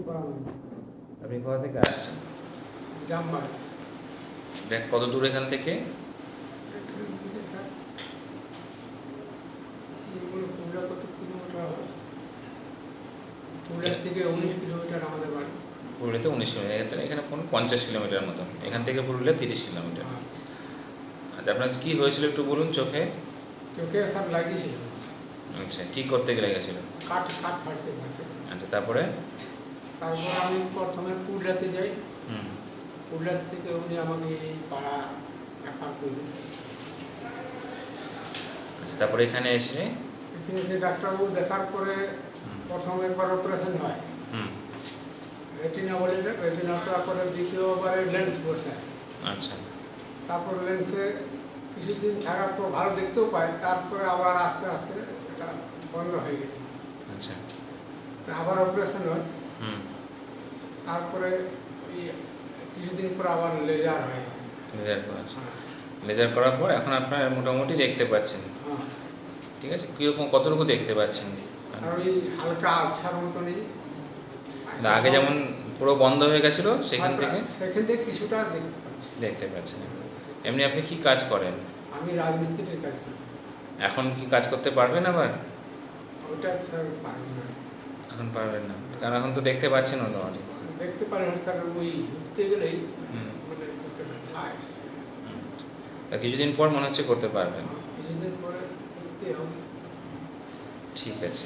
আপনি কোথা থেকে আসছেন? জামবাগ। দেখ কত দূর এখান থেকে? পুরুলিয়া কত কিলোমিটার হবে? পুরুলিয়া থেকে 19 কিলোমিটার আমাদের বাড়ি। পুরুলিয়াতে 19 কিলোমিটার, এখানে কোন 50 কিলোমিটার মতো, এখান থেকে পুরুলিয়া 30 কিলোমিটার। আচ্ছা, আপনার কি হয়েছিল একটু বলুন। চোখে চোখে সব লাগিয়েছিল। আচ্ছা, কি করতে গেলে গেছিল? কাঠ ফাটতে ফাটতে। আচ্ছা, তারপরে? তারপর আমি প্রথমে পুরুলিয়াতে যাই। হুম। পুরুলিয়া থেকে উনি আমাকে এই পাড়া রেফার করলেন। আচ্ছা, তারপরে এখানে এসে ডাক্তারবাবু দেখার পরে প্রথম একবার অপারেশন হয়। হুম। রেটিনা বলে, রেটিনাটা করে দ্বিতীয়বারে লেন্স বসে। আচ্ছা। তারপর লেন্সে কিছুদিন থাকার পর ভালো দেখতেও পায়, তারপরে আবার আস্তে আস্তে এটা বন্ধ হয়ে গেছে। আচ্ছা। আবার অপারেশন হয়। হুম। তারপরে এই কিছুদিন পর আবার লেজার হয়। লেজার করেছে। লেজার করার পর এখন আপনার মোটামুটি দেখতে পাচ্ছেন। হ্যাঁ। ঠিক আছে, কীরকম কতটুকু দেখতে পাচ্ছেন? আর ওই হালকা আবছার মতনই। আগে যেমন পুরো বন্ধ হয়ে গেছিল, সেখান থেকে কিছুটা দেখতে পাচ্ছি। দেখতে পাচ্ছেন। এমনি আপনি কি কাজ করেন? আমি রাজমিস্ত্রির কাজ করি। এখন কি কাজ করতে পারবেন আবার? ওটা স্যার পারি না। এখন পারবেন না, কারণ এখন তো দেখতে পাচ্ছেন মোটামুটি। দেখতে পারি না স্যার, ওই ঘুরতে গেলেই মানে ব্যথা আসছে। তা কিছুদিন পর মনে হচ্ছে করতে পারবেন। কিছুদিন পরে করতে হবে। ঠিক আছে।